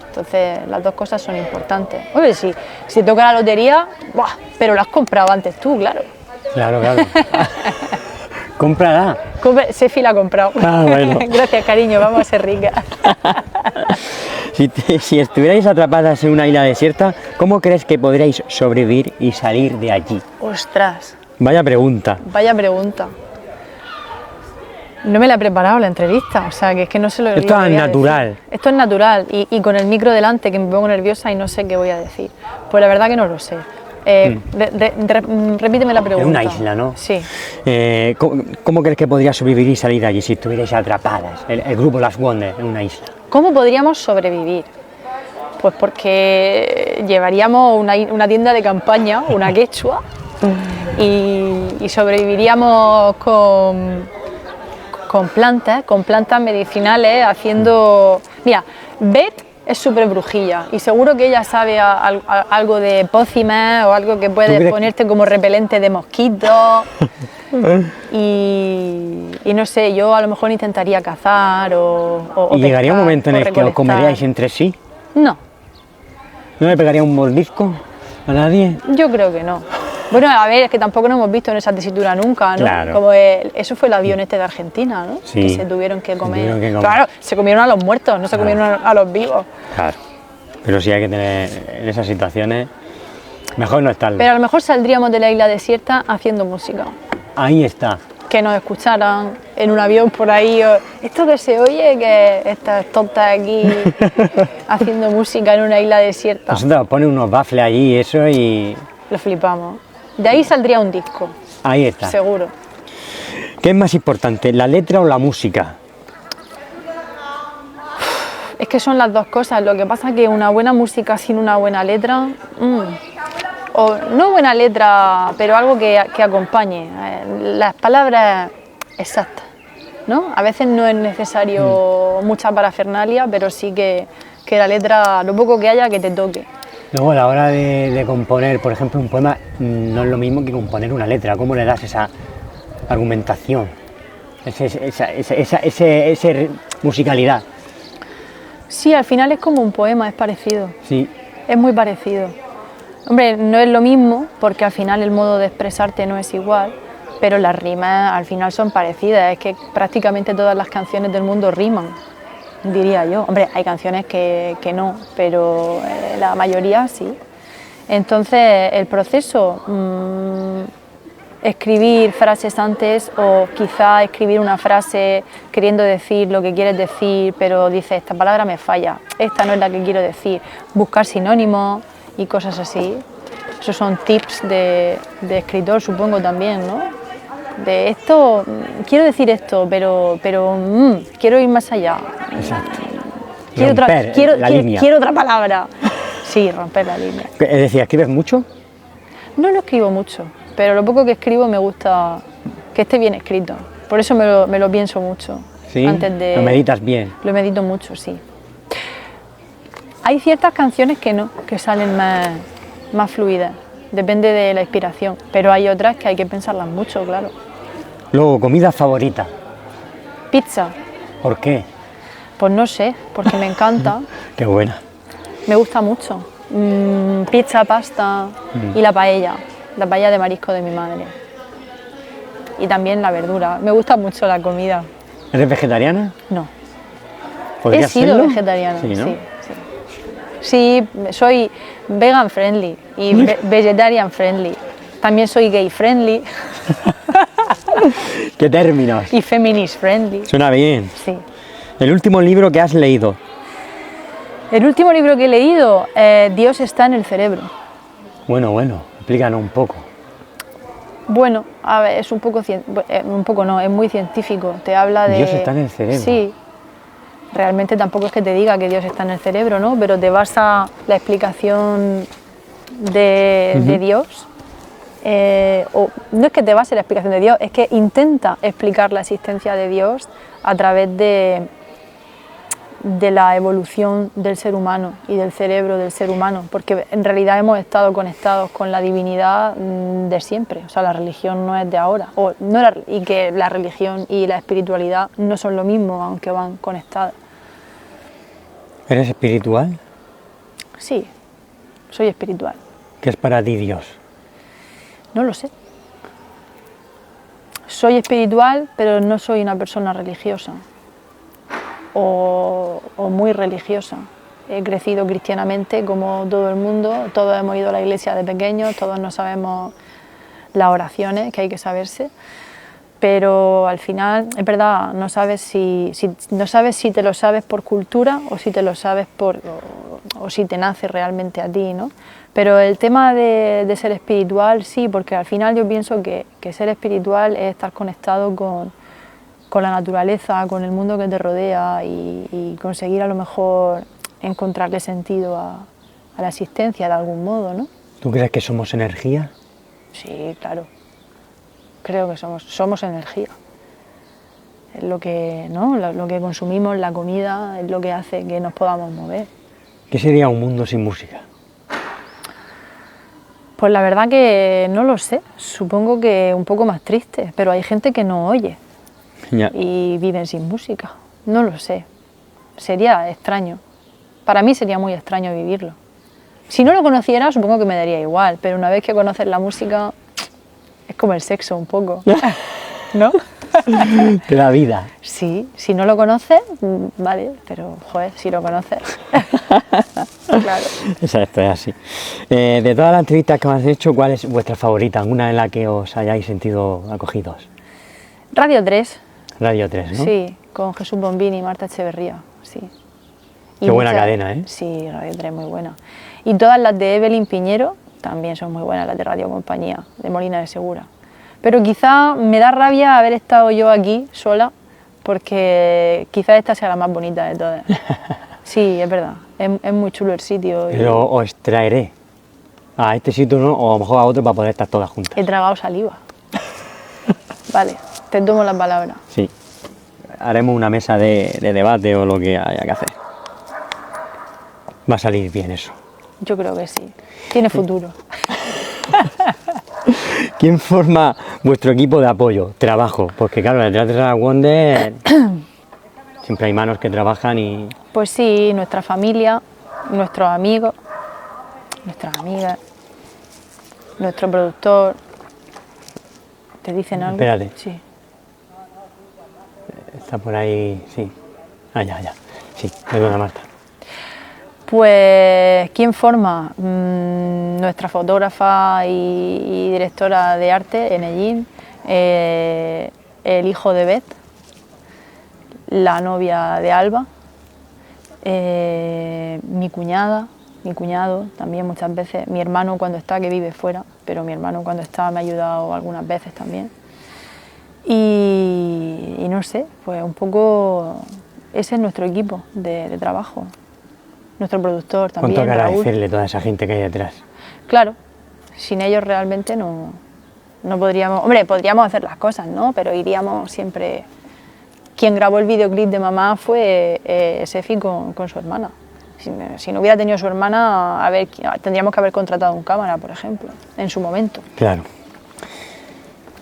Speaker 2: Entonces las dos cosas son importantes. Oye, si te toca la lotería, ¡buah! Pero la has comprado antes tú, claro.
Speaker 1: Claro. Cómprala.
Speaker 2: Sefi la ha comprado.
Speaker 1: Ah, bueno.
Speaker 2: Gracias, cariño, vamos a ser ricas.
Speaker 1: Si estuvierais atrapadas en una isla desierta, ¿cómo crees que podríais sobrevivir y salir de allí?
Speaker 2: Ostras.
Speaker 1: Vaya pregunta.
Speaker 2: Vaya pregunta. No me la he preparado la entrevista, o sea, que es que no sé lo que
Speaker 1: Esto
Speaker 2: voy a
Speaker 1: es natural.
Speaker 2: decir. Esto es natural y con el micro delante, que me pongo nerviosa y no sé qué voy a decir. Pues la verdad que no lo sé. Repíteme la pregunta.
Speaker 1: En una isla, ¿no?
Speaker 2: Sí.
Speaker 1: ¿Cómo crees que podrías sobrevivir y salir de allí si estuvierais atrapadas, el grupo Las Wonder, en una isla?
Speaker 2: ¿Cómo podríamos sobrevivir? Pues porque llevaríamos una tienda de campaña, una quechua, y sobreviviríamos con plantas medicinales, haciendo... Mira, ved Es súper brujilla y seguro que ella sabe algo de pócimas o algo que puede ponerte como repelente de mosquitos. y no sé, yo a lo mejor intentaría cazar o
Speaker 1: ¿Y llegaría
Speaker 2: pescar,
Speaker 1: un momento en
Speaker 2: o
Speaker 1: el que os
Speaker 2: recolectar.
Speaker 1: comeríais entre sí?
Speaker 2: No,
Speaker 1: ¿No le pegaría un mordisco a nadie?
Speaker 2: yo creo que no. Bueno, a ver, es que tampoco nos hemos visto en esa tesitura nunca, ¿no?
Speaker 1: Claro.
Speaker 2: Como eso fue el avión este de Argentina, ¿no?
Speaker 1: Sí.
Speaker 2: Que se tuvieron que comer.
Speaker 1: tuvieron que comer.
Speaker 2: Claro, se comieron a los muertos, no se comieron a los vivos.
Speaker 1: Claro. Pero sí hay que tener en esas situaciones, mejor no estarlo.
Speaker 2: Pero a lo mejor saldríamos de la isla desierta haciendo música.
Speaker 1: Ahí está.
Speaker 2: Que nos escucharan en un avión por ahí, o, esto que se oye, que estas tontas aquí haciendo música en una isla desierta.
Speaker 1: Nosotros ponen unos baffles allí y eso y
Speaker 2: Lo flipamos. De ahí saldría un disco,
Speaker 1: ahí está.
Speaker 2: seguro.
Speaker 1: ¿Qué es más importante, la letra o la música?
Speaker 2: Es que son las dos cosas, lo que pasa es que una buena música sin una buena letra, o no buena letra, pero algo que acompañe, las palabras exactas, ¿no? A veces no es necesario mucha parafernalia, pero sí que la letra, lo poco que haya, que te toque.
Speaker 1: Luego a la hora de componer, por ejemplo, un poema, no es lo mismo que componer una letra. ¿Cómo le das esa argumentación, esa musicalidad?
Speaker 2: Sí, al final es como un poema, es parecido.
Speaker 1: Sí.
Speaker 2: Es muy parecido. Hombre, no es lo mismo porque al final el modo de expresarte no es igual, pero las rimas al final son parecidas. Es que prácticamente todas las canciones del mundo riman, diría yo. Hombre, hay canciones que no, pero la mayoría sí. Entonces, el proceso, escribir frases antes o quizá escribir una frase queriendo decir lo que quieres decir, pero dices, esta palabra me falla, esta no es la que quiero decir. Buscar sinónimos y cosas así. Esos son tips de escritor, supongo también, ¿no? De esto, quiero decir esto, pero quiero ir más allá.
Speaker 1: Exacto.
Speaker 2: Quiero otra palabra. Sí, romper la línea.
Speaker 1: Es decir, ¿escribes mucho?
Speaker 2: No escribo mucho, pero lo poco que escribo me gusta que esté bien escrito. Por eso me lo pienso mucho.
Speaker 1: ¿Sí?
Speaker 2: Antes de,
Speaker 1: ¿Lo meditas bien?
Speaker 2: Lo medito mucho, sí. Hay ciertas canciones que no, que salen más fluidas. Depende de la inspiración, pero hay otras que hay que pensarlas mucho, claro.
Speaker 1: Luego, comida favorita.
Speaker 2: Pizza,
Speaker 1: ¿Por qué?
Speaker 2: pues no sé, porque me encanta,
Speaker 1: Qué buena.
Speaker 2: me gusta mucho. Pizza, pasta y la paella de marisco de mi madre. Y también la verdura. Me gusta mucho la comida.
Speaker 1: ¿Eres vegetariana?
Speaker 2: No. He
Speaker 1: ¿Podrías
Speaker 2: sido
Speaker 1: serlo?
Speaker 2: vegetariana,
Speaker 1: Sí, ¿no?
Speaker 2: sí. Sí, soy vegan friendly y vegetarian friendly. También soy gay friendly
Speaker 1: ¿Qué términos?
Speaker 2: y feminist friendly.
Speaker 1: Suena bien.
Speaker 2: Sí.
Speaker 1: El último libro que has leído.
Speaker 2: El último libro que he leído, Dios está en el cerebro.
Speaker 1: Bueno, explícanos un poco.
Speaker 2: Bueno, a ver, es un poco no, es muy científico. Te habla de...
Speaker 1: Dios está en el cerebro.
Speaker 2: Sí. Realmente tampoco es que te diga que Dios está en el cerebro, ¿no? Pero te basa la explicación de Dios. O no es que te base la explicación de Dios, es que intenta explicar la existencia de Dios a través de la evolución del ser humano y del cerebro del ser humano, porque en realidad hemos estado conectados con la divinidad de siempre, o sea, la religión no es de ahora, y que la religión y la espiritualidad no son lo mismo, aunque van conectadas.
Speaker 1: ¿Eres espiritual?
Speaker 2: Sí, soy espiritual.
Speaker 1: ¿Qué es para ti Dios?
Speaker 2: No lo sé. Soy espiritual, pero no soy una persona religiosa o muy religiosa. He crecido cristianamente como todo el mundo, todos hemos ido a la iglesia de pequeños, todos no sabemos las oraciones que hay que saberse, pero al final, es verdad, no sabes si te lo sabes por cultura o si te lo sabes o si te nace realmente a ti, ¿no? Pero el tema de ser espiritual, sí, porque al final yo pienso que ser espiritual es estar conectado con la naturaleza, con el mundo que te rodea y conseguir a lo mejor encontrarle sentido a la existencia de algún modo, ¿no?
Speaker 1: ¿Tú crees que somos energía?
Speaker 2: Sí, claro. Creo que somos energía. Es lo que, ¿no? Lo que consumimos, la comida, es lo que hace que nos podamos mover.
Speaker 1: ¿Qué sería un mundo sin música?
Speaker 2: Pues la verdad que no lo sé, supongo que un poco más triste, pero hay gente que no oye
Speaker 1: Ya.
Speaker 2: y viven sin música, no lo sé, sería extraño, para mí sería muy extraño vivirlo. Si no lo conociera supongo que me daría igual, pero una vez que conoces la música es como el sexo un poco, ¿no?
Speaker 1: Te da vida.
Speaker 2: Sí, si no lo conoces, vale, pero joder, si lo conoces, claro.
Speaker 1: Exacto, es así. De todas las entrevistas que me has hecho, ¿cuál es vuestra favorita? ¿Alguna en la que os hayáis sentido acogidos?
Speaker 2: Radio 3,
Speaker 1: Radio 3, ¿no?
Speaker 2: sí, con Jesús Bombini y Marta Echeverría, sí.
Speaker 1: Qué buena cadena, ¿eh?
Speaker 2: Sí, Radio 3 muy buena. Y todas las de Evelyn Piñero también son muy buenas, las de Radio Compañía, de Molina de Segura. Pero quizá me da rabia haber estado yo aquí sola, porque quizá esta sea la más bonita de todas. Sí, es verdad, es muy chulo el sitio.
Speaker 1: Pero os traeré a este sitio, ¿no? O a lo mejor a otro para poder estar todas juntas.
Speaker 2: He tragado saliva. Vale, te tomo la palabra.
Speaker 1: Sí. Haremos una mesa de debate o lo que haya que hacer. Va a salir bien eso.
Speaker 2: Yo creo que sí. Tiene futuro.
Speaker 1: ¿Quién forma vuestro equipo de apoyo, trabajo? Porque claro, detrás de Sarah Wonder siempre hay manos que trabajan y...
Speaker 2: Pues sí, nuestra familia, nuestros amigos, nuestras amigas, nuestro productor. ¿Te dicen algo?
Speaker 1: Espérate.
Speaker 2: Sí.
Speaker 1: Está por ahí, sí. Ah, ya. Sí, perdona, Marta.
Speaker 2: Pues, ¿quién forma? Nuestra fotógrafa y directora de arte, Enellín, el hijo de Beth, la novia de Alba, mi cuñada, mi cuñado también muchas veces, mi hermano cuando está, que vive fuera, pero mi hermano cuando está me ha ayudado algunas veces también. Y no sé, pues un poco ese es nuestro equipo de trabajo. Nuestro productor también,
Speaker 1: ¿Cuánto hay que
Speaker 2: Raúl.
Speaker 1: agradecerle toda esa gente que hay detrás?
Speaker 2: Claro, sin ellos realmente no podríamos... Hombre, podríamos hacer las cosas, ¿no? Pero iríamos siempre... Quien grabó el videoclip de Mamá fue Sefi con su hermana. Si no hubiera tenido su hermana, tendríamos que haber contratado un cámara, por ejemplo, en su momento.
Speaker 1: Claro.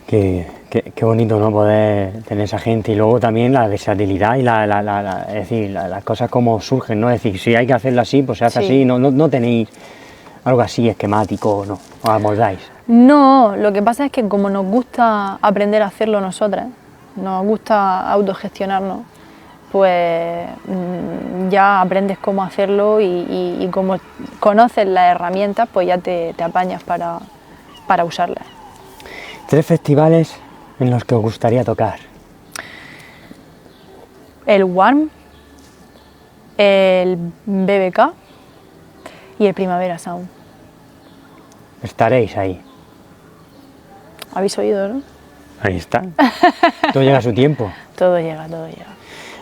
Speaker 1: Qué bonito, ¿no? Poder tener esa gente y luego también la versatilidad y es decir, las cosas como surgen, ¿no? Es decir, si hay que hacerlo así, pues se hace
Speaker 2: Sí.
Speaker 1: así, no tenéis algo así esquemático, no, os amoldáis.
Speaker 2: No, lo que pasa es que como nos gusta aprender a hacerlo nosotras, nos gusta autogestionarnos, pues ya aprendes cómo hacerlo y como conoces las herramientas, pues ya te apañas para usarlas.
Speaker 1: 3 festivales en los que os gustaría tocar.
Speaker 2: El Warm, el BBK y el Primavera Sound.
Speaker 1: Estaréis ahí.
Speaker 2: ¿Habéis oído, no?
Speaker 1: Ahí está. Todo llega a su tiempo.
Speaker 2: Todo llega, todo llega.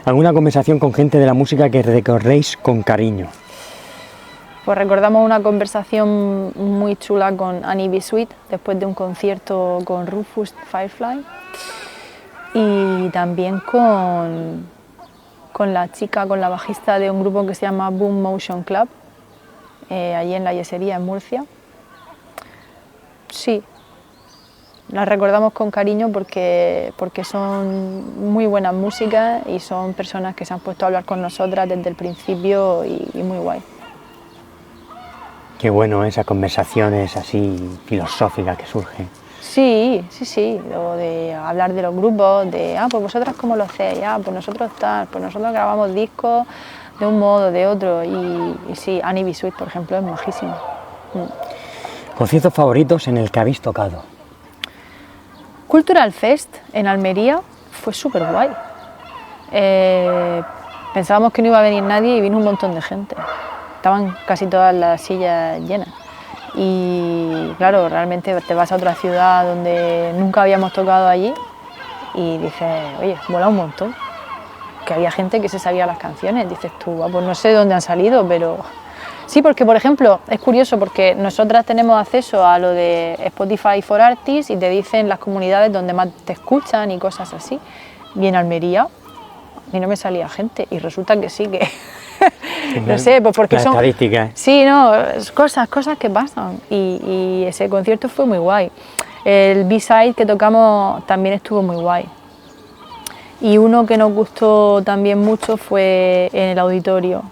Speaker 1: ¿Alguna conversación con gente de la música que recordéis con cariño?
Speaker 2: Pues recordamos una conversación muy chula con Annie B. Sweet después de un concierto con Rufus Firefly y también con la chica, con la bajista de un grupo que se llama Boom Motion Club, allí en la Yesería, en Murcia. Sí, las recordamos con cariño porque son muy buenas músicas y son personas que se han puesto a hablar con nosotras desde el principio y muy guay.
Speaker 1: Qué bueno esas conversaciones así filosóficas que surgen.
Speaker 2: Sí, o de hablar de los grupos, pues vosotras cómo lo hacéis, pues nosotros tal, pues nosotros grabamos discos de un modo, de otro, y sí, Annie B. Sweet, por ejemplo, es majísima.
Speaker 1: ¿Conciertos favoritos en el que habéis tocado?
Speaker 2: Cultural Fest en Almería fue súper guay. Pensábamos que no iba a venir nadie y vino un montón de gente. Estaban casi todas las sillas llenas. Y claro, realmente te vas a otra ciudad donde nunca habíamos tocado allí y dices, oye, mola un montón. Que había gente que se sabía las canciones. Dices tú, pues no sé de dónde han salido, pero... Sí, porque por ejemplo, es curioso porque nosotras tenemos acceso a lo de Spotify for Artists y te dicen las comunidades donde más te escuchan y cosas así. Y en Almería, a mí no me salía gente y resulta que sí, No sé, pues porque
Speaker 1: las
Speaker 2: son...
Speaker 1: estadísticas.
Speaker 2: Sí, no, es cosas que pasan. Y ese concierto fue muy guay. El B-side que tocamos también estuvo muy guay. Y uno que nos gustó también mucho fue en el auditorio,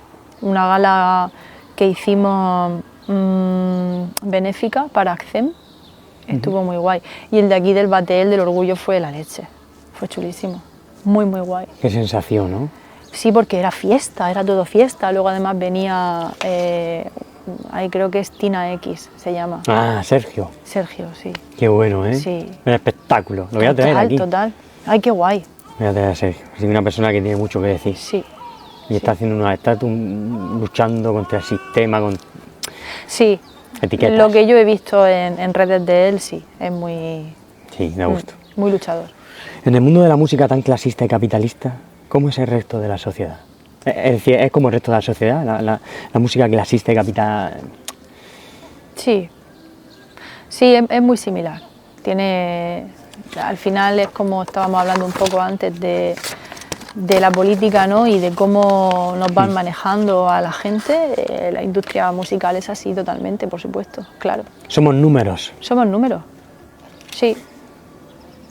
Speaker 2: una gala que hicimos benéfica para ACCEM, estuvo muy guay. Y el de aquí del Batel, del Orgullo, fue la leche, fue chulísimo, muy guay.
Speaker 1: Qué sensación, ¿no?
Speaker 2: Sí, porque era fiesta, era todo fiesta, luego además venía, ahí creo que es Tina X, se llama.
Speaker 1: Ah, Sergio.
Speaker 2: Sergio, sí.
Speaker 1: Qué bueno, ¿eh?
Speaker 2: Sí.
Speaker 1: Un espectáculo. Lo voy a traer aquí.
Speaker 2: Total, ay, qué guay.
Speaker 1: Voy a traer a Sergio. Es una persona que tiene mucho que decir.
Speaker 2: Sí.
Speaker 1: Y está haciendo está luchando contra el sistema, con
Speaker 2: Sí,
Speaker 1: etiquetas.
Speaker 2: lo que yo he visto en redes de él, sí, es muy,
Speaker 1: Sí, da gusto.
Speaker 2: muy luchador.
Speaker 1: En el mundo de la música tan clasista y capitalista, ¿cómo es el resto de la sociedad? Es decir, ¿es como el resto de la sociedad, la música clasista y capital?
Speaker 2: Sí, sí, es muy similar. Tiene, al final es como estábamos hablando un poco antes de la política, ¿no? Y de cómo nos van manejando a la gente. La industria musical es así totalmente, por supuesto, claro.
Speaker 1: Somos números.
Speaker 2: Somos números, sí.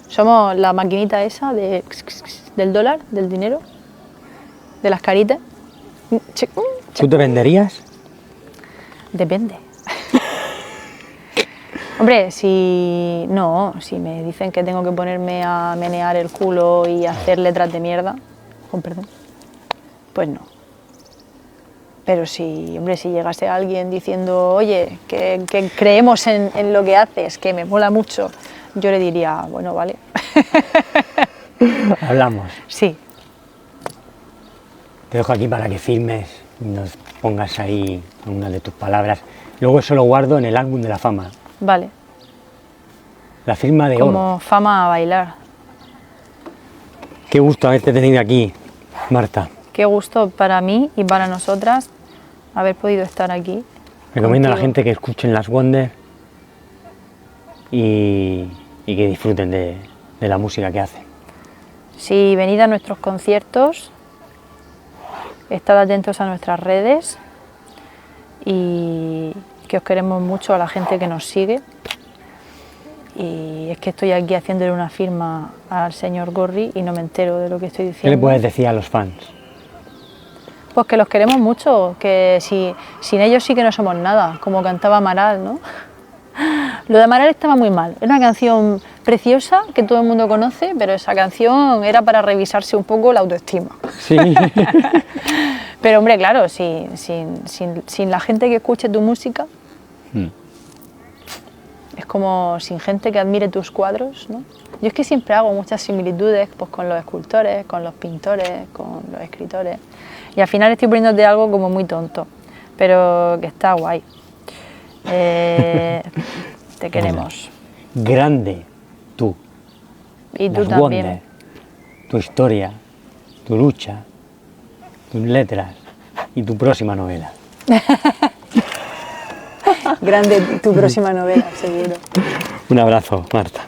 Speaker 2: Somos la maquinita esa del dólar, del dinero, de las caritas.
Speaker 1: ¿Tú te venderías?
Speaker 2: Depende. Hombre, si me dicen que tengo que ponerme a menear el culo y hacer letras de mierda, con perdón, pues no. Pero si llegase alguien diciendo, oye, que creemos en lo que haces, que me mola mucho, yo le diría, bueno, vale.
Speaker 1: Hablamos.
Speaker 2: Sí.
Speaker 1: Te dejo aquí para que filmes y nos pongas ahí una de tus palabras. Luego eso lo guardo en el álbum de la fama.
Speaker 2: Vale.
Speaker 1: La firma de oro.
Speaker 2: Como fama a bailar.
Speaker 1: Qué gusto haberte tenido aquí, Marta.
Speaker 2: Qué gusto para mí y para nosotras haber podido estar aquí.
Speaker 1: Recomiendo a la
Speaker 2: contigo.
Speaker 1: gente que escuchen las Wonder y que disfruten de la música que hacen.
Speaker 2: Si venid a nuestros conciertos, estad atentos a nuestras redes y que os queremos mucho a la gente que nos sigue. Y es que estoy aquí haciéndole una firma al señor Gorri y no me entero de lo que estoy
Speaker 1: ¿Qué le
Speaker 2: diciendo.
Speaker 1: puedes decir a los fans?
Speaker 2: Pues que los queremos mucho, que sin ellos sí que no somos nada, como cantaba Amaral, ¿no? Lo de Amaral estaba muy mal, era una canción preciosa que todo el mundo conoce, pero esa canción era para revisarse un poco la autoestima.
Speaker 1: Sí.
Speaker 2: Pero hombre, claro, sin la gente que escuche tu música, es como sin gente que admire tus cuadros, ¿no? Yo es que siempre hago muchas similitudes pues, con los escultores, con los pintores, con los escritores. Y al final estoy poniéndote algo como muy tonto, pero que está guay. Te queremos.
Speaker 1: Grande tú.
Speaker 2: Y tú
Speaker 1: Las
Speaker 2: también.
Speaker 1: Wonder, tu historia, tu lucha, tus letras y tu próxima novela.
Speaker 2: Grande tu próxima novela, seguro.
Speaker 1: Un abrazo, Marta.